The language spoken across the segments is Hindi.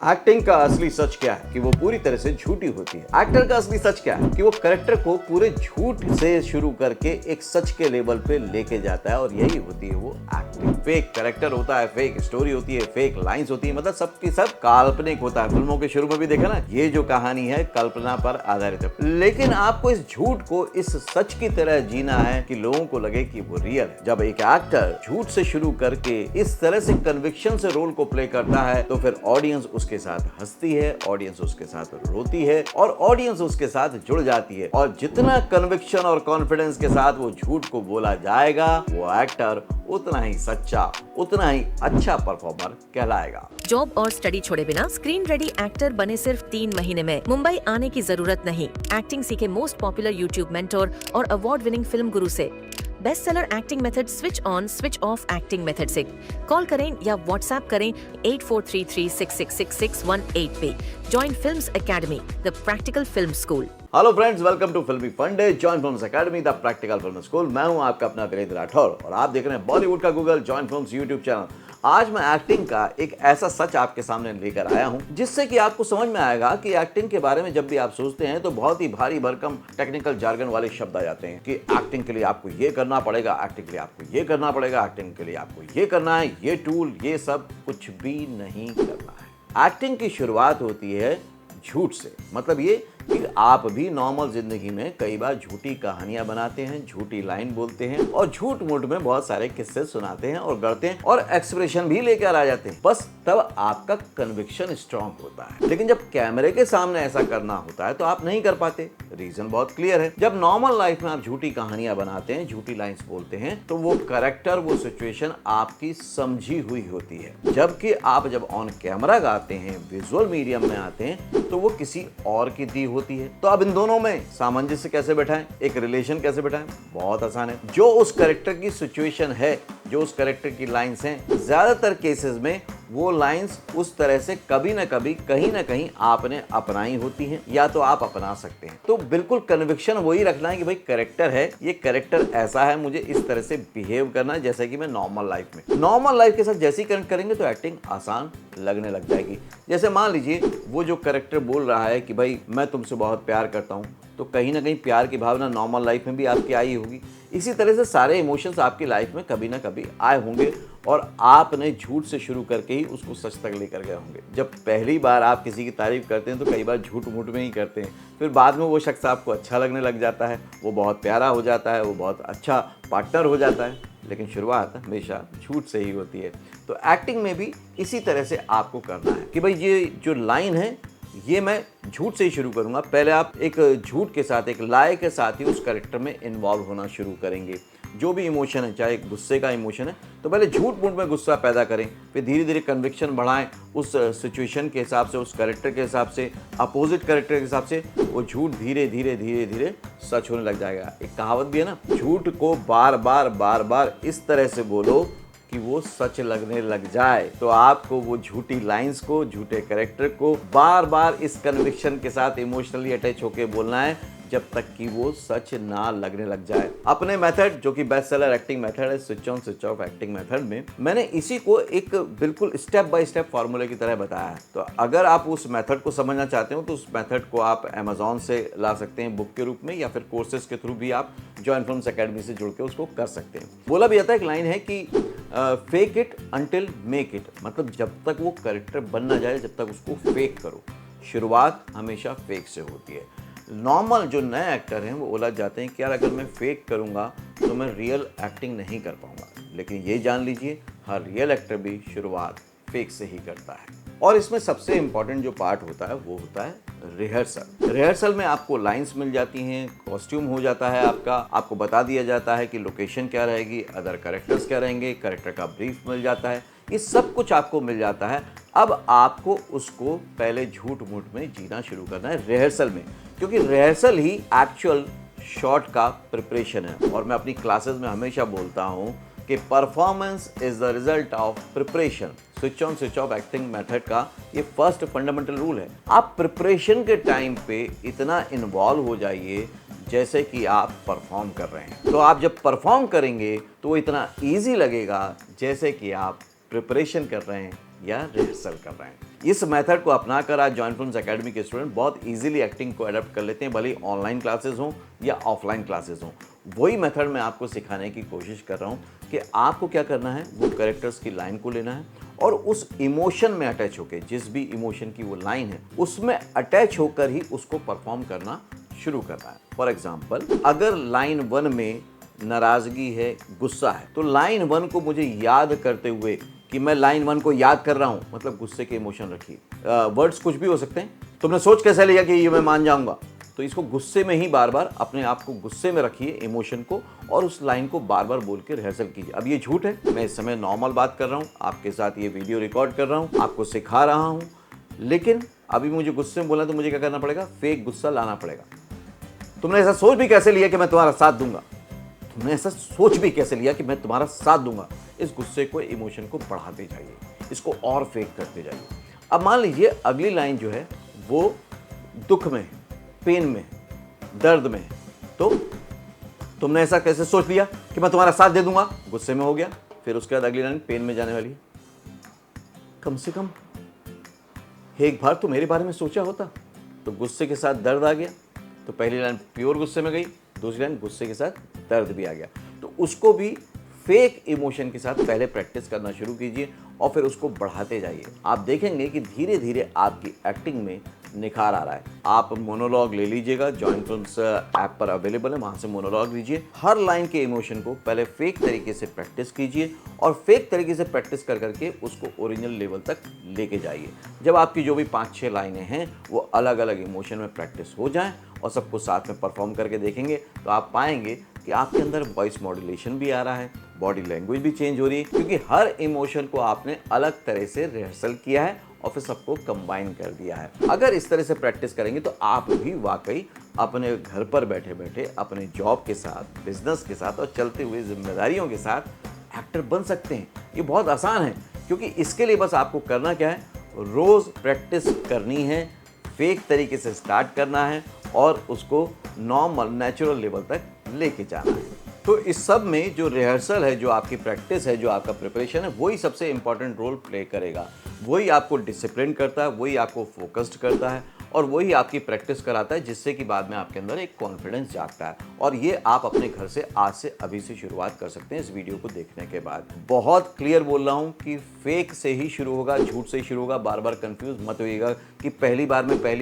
एक्टिंग का असली सच क्या है कि वो पूरी तरह से झूठी होती है। एक्टर का असली सच क्या है कि वो कैरेक्टर को पूरे झूठ से शुरू करके एक सच के लेवल पे लेके जाता है, और यही होती है वो एक्टिंग। फेक कैरेक्टर होता है, फेक स्टोरी होती है, फेक लाइंस होती है, मतलब सबकी सब काल्पनिक होता है। फिल्मों के शुरू में भी देखा ना, ये जो कहानी है कल्पना पर आधारित है, लेकिन आपको इस झूठ को इस सच की तरह जीना है कि लोगों को लगे कि वो रियल है। जब एक एक्टर झूठ से शुरू करके इस तरह से कन्विक्शन से रोल को प्ले करता है तो फिर ऑडियंस उसके साथ हंसती है, ऑडियंस उसके साथ रोती है और ऑडियंस उसके साथ जुड़ जाती है। और जितना कन्विक्शन और कॉन्फिडेंस के साथ वो झूठ को बोला जाएगा, वो एक्टर उतना ही सच्चा, उतना ही अच्छा परफॉर्मर कहलाएगा। जॉब और स्टडी छोड़े बिना स्क्रीन रेडी एक्टर बने सिर्फ 3 महीने में। मुंबई आने की जरूरत नहीं। एक्टिंग सीखे मोस्ट पॉपुलर यूट्यूब मेंटोर और अवार्ड विनिंग फिल्म गुरु से। Best seller acting method switch on switch off acting method से कॉल करें या व्हाट्सएप करें 8433666618 पे। Join Films Academy, the practical film school. Hello friends, welcome to Filmy Funde, Join Films Academy, the practical film school. मैं हूं आपका अपना वीरेंद्र राठौर और आप देख रहे हैं बॉलीवुड का Google, join films YouTube channel. आज मैं एक्टिंग का एक ऐसा सच आपके सामने लेकर आया हूं जिससे कि आपको समझ में आएगा कि एक्टिंग के बारे में जब भी आप सोचते हैं तो बहुत ही भारी भरकम टेक्निकल जार्गन वाले शब्द आ जाते हैं कि एक्टिंग के लिए आपको ये करना पड़ेगा, एक्टिंग के लिए आपको ये करना पड़ेगा, एक्टिंग के लिए आपको ये करना है, ये टूल, ये सब कुछ भी नहीं करना है। एक्टिंग की शुरुआत होती है झूठ से। मतलब ये कि आप भी नॉर्मल जिंदगी में कई बार झूठी कहानियां बनाते हैं, झूठी लाइन बोलते हैं और झूठ मूठ में बहुत सारे किस्से सुनाते हैं और गढ़ते हैं और एक्सप्रेशन भी लेकर आ जाते हैं। बस तब आपका कन्विक्शन स्ट्रांग होता है। लेकिन जब कैमरे के सामने ऐसा करना होता है तो आप नहीं कर पाते। रीजन बहुत क्लियर है। जब नॉर्मल लाइफ में आप झूठी कहानियां बनाते हैं, झूठी लाइन्स बोलते हैं, तो वो कैरेक्टर, वो सिचुएशन आपकी समझी हुई होती है। जबकि आप जब ऑन कैमरा गाते हैं, विजुअल मीडियम में आते हैं, तो वो किसी और की दी होती है। तो अब इन दोनों में सामंजस्य कैसे बैठाएं, एक रिलेशन कैसे बैठाएं? बहुत आसान है। जो उस कैरेक्टर की सिचुएशन है, जो उस कैरेक्टर की लाइंस हैं, ज्यादातर केसेस में वो लाइंस उस तरह से कभी ना कभी, कहीं ना कहीं आपने अपनाई होती हैं या तो आप अपना सकते हैं। तो बिल्कुल कन्विक्शन वही रखना है कि भाई कैरेक्टर है, ये कैरेक्टर ऐसा है, मुझे इस तरह से बिहेव करना है जैसे कि मैं नॉर्मल लाइफ में। नॉर्मल लाइफ के साथ जैसे ही कनेक्ट करेंगे तो एक्टिंग आसान लगने लग जाएगी। जैसे मान लीजिए वो जो कैरेक्टर बोल रहा है कि भाई मैं तुमसे बहुत प्यार करता हूँ, तो कहीं ना कहीं प्यार की भावना नॉर्मल लाइफ में भी आपकी आई होगी। इसी तरह से सारे इमोशंस आपकी लाइफ में कभी ना कभी आए होंगे और आपने झूठ से शुरू करके ही उसको सच तक लेकर गए होंगे। जब पहली बार आप किसी की तारीफ करते हैं तो कई बार झूठ मूठ में ही करते हैं, फिर बाद में वो शख्स आपको अच्छा लगने लग जाता है, वो बहुत प्यारा हो जाता है, वो बहुत अच्छा पार्टनर हो जाता है। लेकिन शुरुआत हमेशा झूठ से ही होती है। तो एक्टिंग में भी इसी तरह से आपको करना है कि भाई ये जो लाइन है ये मैं झूठ से ही शुरू करूंगा। पहले आप एक झूठ के साथ, एक लाए के साथ ही उस कैरेक्टर में इन्वॉल्व होना शुरू करेंगे। जो भी इमोशन है, चाहे गुस्से का इमोशन है तो पहले झूठ मूठ में गुस्सा पैदा करें, फिर धीरे धीरे कन्विक्शन बढ़ाएं उस सिचुएशन के हिसाब से, उस कैरेक्टर के हिसाब से, अपोजिट कैरेक्टर के हिसाब से। वो झूठ धीरे धीरे धीरे धीरे सच होने लग जाएगा। एक कहावत भी है ना, झूठ को बार बार इस तरह से बोलो कि वो सच लगने लग जाए। तो आपको वो झूठी लाइंस को, झूठे कैरेक्टर को बार बार इस कन्विक्शन के साथ इमोशनली अटैच होके बोलना है जब तक कि वो सच ना लगने लग जाए। अपने मेथड, जो कि बेस्ट सेलर एक्टिंग मेथड है, switch on switch off acting method में मैंने इसी को एक बिल्कुल स्टेप बाय स्टेप फार्मूले की तरह बताया है। तो अगर आप उस मेथड को समझना चाहते हो तो उस मेथड को आप अमेजोन से ला सकते हैं बुक के रूप में, या फिर कोर्सेज के थ्रू भी आप जॉइन फिल्म्स एकेडमी से जुड़ के उसको कर सकते हैं। बोला भी जाता है, एक लाइन है कि fake it until make it. मतलब जब तक वो कैरेक्टर बन ना जाए, जब तक उसको फेक करो। शुरुआत हमेशा फेक से होती है। नॉर्मल जो नए एक्टर हैं वो उलझ जाते हैं कि यार अगर मैं फेक करूंगा तो मैं रियल एक्टिंग नहीं कर पाऊंगा। लेकिन ये जान लीजिए, हर रियल एक्टर भी शुरुआत फेक से ही करता है। और इसमें सबसे इंपॉर्टेंट जो पार्ट होता है वो होता है रिहर्सल। रिहर्सल में आपको लाइंस मिल जाती हैं, कॉस्ट्यूम हो जाता है आपका, आपको बता दिया जाता है कि लोकेशन क्या रहेगी, अदर कैरेक्टर्स क्या रहेंगे, कैरेक्टर का ब्रीफ मिल जाता है, ये सब कुछ आपको मिल जाता है। अब आपको उसको पहले झूठ मूठ में जीना शुरू करना है रिहर्सल में, क्योंकि रिहर्सल ही एक्चुअल शॉट का प्रिपरेशन है। और मैं अपनी क्लासेस में हमेशा बोलता हूँ कि performance is the result of preparation. Switch on switch off acting method का ये फर्स्ट फंडामेंटल रूल है। आप प्रिपरेशन के टाइम पे इतना इन्वॉल्व हो जाइए जैसे कि आप परफॉर्म कर रहे हैं। तो आप जब परफॉर्म करेंगे तो वो इतना ईजी लगेगा जैसे कि आप प्रिपरेशन कर रहे हैं या रिहर्सल कर रहे हैं। इस मेथड को अपनाकर आज जॉइन फिल्म्स एकेडमी के स्टूडेंट बहुत इजीली एक्टिंग को अडॉप्ट कर लेते हैं, भले ही ऑनलाइन क्लासेस हों या ऑफलाइन क्लासेस हों। वही मेथड मैं आपको सिखाने की कोशिश कर रहा हूँ कि आपको क्या करना है, वो कैरेक्टर्स की लाइन को लेना है और उस इमोशन में अटैच होकर, जिस भी इमोशन की वो लाइन है उसमें अटैच होकर ही उसको परफॉर्म करना शुरू करना है। फॉर एग्जाम्पल, अगर लाइन 1 में नाराज़गी है, गुस्सा है, तो लाइन 1 को मुझे याद करते हुए कि मैं लाइन 1 को याद कर रहा हूँ, मतलब गुस्से के इमोशन रखिए। वर्ड्स कुछ भी हो सकते हैं। तुमने सोच कैसे लिया कि ये मैं मान जाऊँगा, तो इसको गुस्से में ही बार बार अपने आप को गुस्से में रखिए, इमोशन को, और उस लाइन को बार बार बोल के रिहर्सल कीजिए। अब ये झूठ है, मैं इस समय नॉर्मल बात कर रहा हूँ, आपके साथ ये वीडियो रिकॉर्ड कर रहा हूँ, आपको सिखा रहा हूँ, लेकिन अभी मुझे गुस्से में बोलना तो मुझे क्या करना पड़ेगा, फेक गुस्सा लाना पड़ेगा। तुमने ऐसा सोच भी कैसे लिया कि मैं तुम्हारा साथ दूंगा, तुमने ऐसा सोच भी कैसे लिया कि मैं तुम्हारा साथ दूंगा। इस गुस्से को, इमोशन को बढ़ाते जाइए, इसको और फेक करते जाइए। अब मान लीजिए अगली लाइन जो है वो दुख में, पेन में, दर्द में, तो तुमने ऐसा कैसे सोच लिया कि मैं तुम्हारा साथ दे दूंगा, गुस्से में हो गया। फिर उसके बाद अगली लाइन पेन में जाने वाली है। कम से कम एक बार तो मेरे बारे में सोचा होता। तो गुस्से के साथ दर्द आ गया, तो पहली लाइन प्योर गुस्से में गई, दूसरी लाइन गुस्से के साथ दर्द भी आ गया। तो उसको भी फेक इमोशन के साथ पहले प्रैक्टिस करना शुरू कीजिए और फिर उसको बढ़ाते जाइए। आप देखेंगे कि धीरे धीरे आपकी एक्टिंग में निखार आ रहा है। आप मोनोलॉग ले लीजिएगा, जॉइन फिल्म्स ऐप पर अवेलेबल है, वहाँ से मोनोलॉग लीजिए। हर लाइन के इमोशन को पहले फेक तरीके से प्रैक्टिस कीजिए और फेक तरीके से प्रैक्टिस कर करके उसको ओरिजिनल लेवल तक लेके जाइए। जब आपकी जो भी 5-6 लाइनें हैं वो अलग अलग इमोशन में प्रैक्टिस हो जाएं और सबको साथ में परफॉर्म करके देखेंगे, तो आप पाएंगे कि आपके अंदर वॉइस मॉड्यूलेशन भी आ रहा है, बॉडी लैंग्वेज भी चेंज हो रही है, क्योंकि हर इमोशन को आपने अलग तरह से रिहर्सल किया है और फिर सबको कंबाइन कर दिया है। अगर इस तरह से प्रैक्टिस करेंगे तो आप भी वाकई अपने घर पर बैठे बैठे अपने जॉब के साथ, बिजनेस के साथ और चलते हुए जिम्मेदारियों के साथ एक्टर बन सकते हैं। ये बहुत आसान है, क्योंकि इसके लिए बस आपको करना क्या है, रोज़ प्रैक्टिस करनी है, फेक तरीके से स्टार्ट करना है और उसको नॉर्मल नेचुरल लेवल तक लेके जाना है। तो इस सब में जो रिहर्सल है, जो आपकी प्रैक्टिस है, जो आपका प्रिपरेशन है, वही सबसे इंपॉर्टेंट रोल प्ले करेगा। वही आपको डिसिप्लिन करता है, वही आपको फोकस्ड करता है और वही आपकी प्रैक्टिस कराता है, जिससे कि बाद में आपके अंदर एक कॉन्फिडेंस जागता है। और ये आप अपने घर से आज से अभी से शुरुआत कर सकते हैं इस वीडियो को देखने के बाद। बहुत क्लियर बोल रहा हूँ कि फेक से ही शुरू होगा, झूठ से ही शुरू होगा। बार बार कंफ्यूज मत होइएगा कि पहली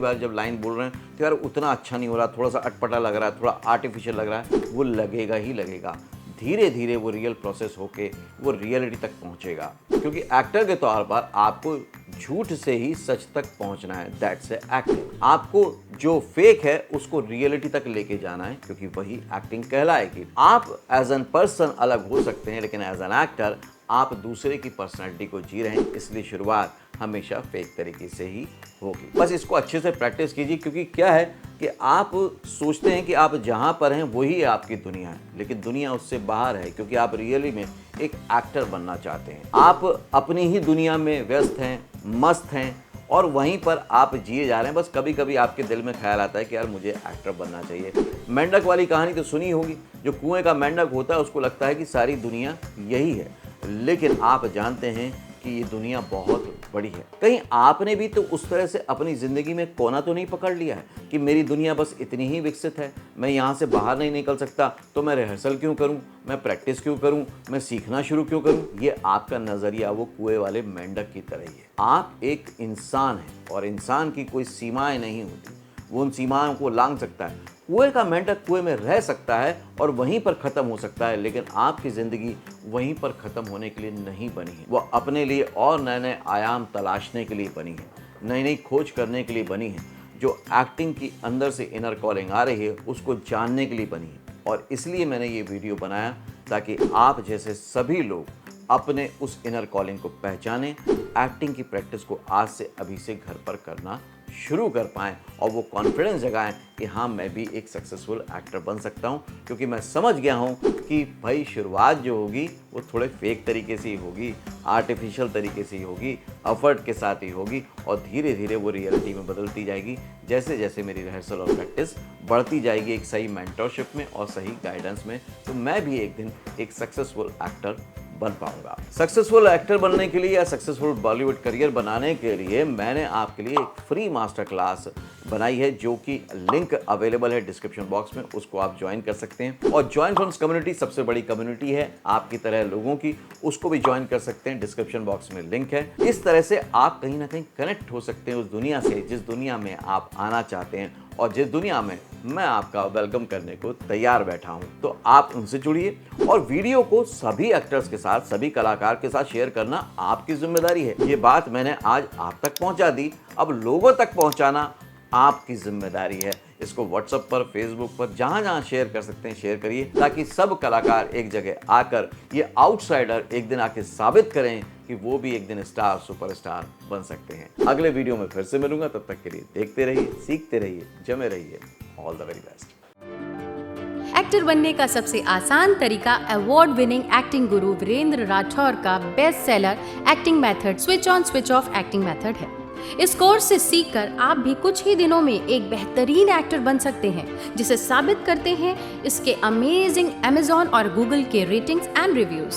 बार जब लाइन बोल रहे हैं तो यार उतना अच्छा नहीं हो रहा, थोड़ा सा अटपटा लग रहा है, थोड़ा आर्टिफिशियल लग रहा है। वो लगेगा ही लगेगा, धीरे धीरे वो रियल प्रोसेस होके वो रियलिटी तक पहुंचेगा, क्योंकि एक्टर के तौर पर आपको झूठ से ही सच तक पहुंचना है। That's acting. आपको जो फेक है उसको रियलिटी तक लेके जाना है, क्योंकि वही एक्टिंग कहलाएगी। आप एज एन पर्सन अलग हो सकते हैं, लेकिन एज एन एक्टर आप दूसरे की पर्सनैलिटी को जी रहे हैं, इसलिए शुरुआत हमेशा फेक तरीके से ही होगी। बस इसको अच्छे से प्रैक्टिस कीजिए, क्योंकि क्या है कि आप सोचते हैं कि आप जहाँ पर हैं वही आपकी दुनिया है, लेकिन दुनिया उससे बाहर है, क्योंकि आप रियली में एक एक्टर बनना चाहते हैं। आप अपनी ही दुनिया में व्यस्त हैं, मस्त हैं और वहीं पर आप जिए जा रहे हैं। बस कभी कभी आपके दिल में ख्याल आता है कि यार मुझे एक्टर बनना चाहिए। मेंढक वाली कहानी तो सुनी होगी, जो कुएं का मेंढक होता है उसको लगता है कि सारी दुनिया यही है, लेकिन आप जानते हैं कि ये दुनिया बहुत बड़ी है। कहीं आपने भी तो उस तरह से अपनी ज़िंदगी में कोना तो नहीं पकड़ लिया है कि मेरी दुनिया बस इतनी ही विकसित है, मैं यहाँ से बाहर नहीं निकल सकता, तो मैं रिहर्सल क्यों करूँ, मैं प्रैक्टिस क्यों करूँ, मैं सीखना शुरू क्यों करूँ। ये आपका नज़रिया वो कुएं वाले मेंढक की तरह ही है। आप एक इंसान हैं और इंसान की कोई सीमाएँ नहीं होती, वो उन सीमाओं को लांघ सकता है। कुएं का मेंढक कुएं में रह सकता है और वहीं पर ख़त्म हो सकता है, लेकिन आपकी ज़िंदगी वहीं पर ख़त्म होने के लिए नहीं बनी है। वो अपने लिए और नए नए आयाम तलाशने के लिए बनी है, नई नई खोज करने के लिए बनी है। जो एक्टिंग की अंदर से इनर कॉलिंग आ रही है उसको जानने के लिए बनी है। और इसलिए मैंने ये वीडियो बनाया ताकि आप जैसे सभी लोग अपने उस इनर कॉलिंग को पहचानें, एक्टिंग की प्रैक्टिस को आज से अभी से घर पर करना शुरू कर पाएँ और वो कॉन्फिडेंस जगाएं कि हाँ मैं भी एक सक्सेसफुल एक्टर बन सकता हूँ। क्योंकि मैं समझ गया हूँ कि भाई शुरुआत जो होगी वो थोड़े फेक तरीके से ही होगी, आर्टिफिशियल तरीके से ही होगी, एफर्ट के साथ ही होगी और धीरे धीरे वो रियलिटी में बदलती जाएगी जैसे जैसे मेरी रिहर्सल और प्रैक्टिस बढ़ती जाएगी एक सही मेंटरशिप में और सही गाइडेंस में। तो मैं भी एक दिन एक सक्सेसफुल एक्टर बन पाऊंगा। सक्सेसफुल एक्टर बनने के लिए या सक्सेसफुल बॉलीवुड करियर बनाने के लिए मैंने आपके लिए एक फ्री मास्टर क्लास बनाई है, जो कि लिंक अवेलेबल है डिस्क्रिप्शन बॉक्स में, उसको आप ज्वाइन कर सकते हैं। और जॉइन फिल्म्स कम्युनिटी सबसे बड़ी कम्युनिटी है आपकी तरह लोगों की, उसको भी ज्वाइन कर सकते हैं, डिस्क्रिप्शन बॉक्स में लिंक है। इस तरह से आप कहीं ना कहीं कनेक्ट हो सकते हैं उस दुनिया से जिस दुनिया में आप आना चाहते हैं और जिस दुनिया में मैं आपका वेलकम करने को तैयार बैठा हूं। तो आप उनसे जुड़िए और वीडियो को सभी एक्टर्स के साथ, सभी कलाकार के साथ शेयर करना आपकी जिम्मेदारी है। ये बात मैंने आज आप तक पहुंचा दी, अब लोगों तक पहुंचाना आपकी जिम्मेदारी है। इसको व्हाट्सएप पर, फेसबुक पर, जहां जहां शेयर कर सकते हैं शेयर करिए, ताकि सब कलाकार एक जगह आकर ये आउटसाइडर एक दिन आके साबित करें कि वो भी एक दिन स्टार, सुपरस्टार बन सकते हैं। अगले वीडियो में फिर से मिलूंगा, तब तक के लिए देखते रहिए, सीखते रहिए, जमे रहिए। All the very best. Actor बनने का सबसे आसान तरीका अवार्ड विनिंग एक्टिंग गुरु वीरेंद्र राठौर का best seller acting method switch on switch off acting method है। इस कोर्स से सीखकर आप भी कुछ ही दिनों में एक बेहतरीन एक्टर बन सकते हैं, जिसे साबित करते हैं इसके अमेजिंग Amazon और Google के ratings and reviews.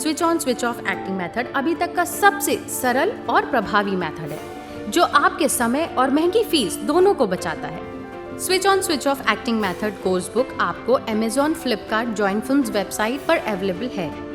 Switch on switch off acting method अभी तक का सबसे सरल और प्रभावी मेथड है, जो आपके समय और महंगी फीस दोनों को बचाता है। Switch on switch off acting method course book आपको Amazon, Flipkart, join films website पर अवेलेबल है।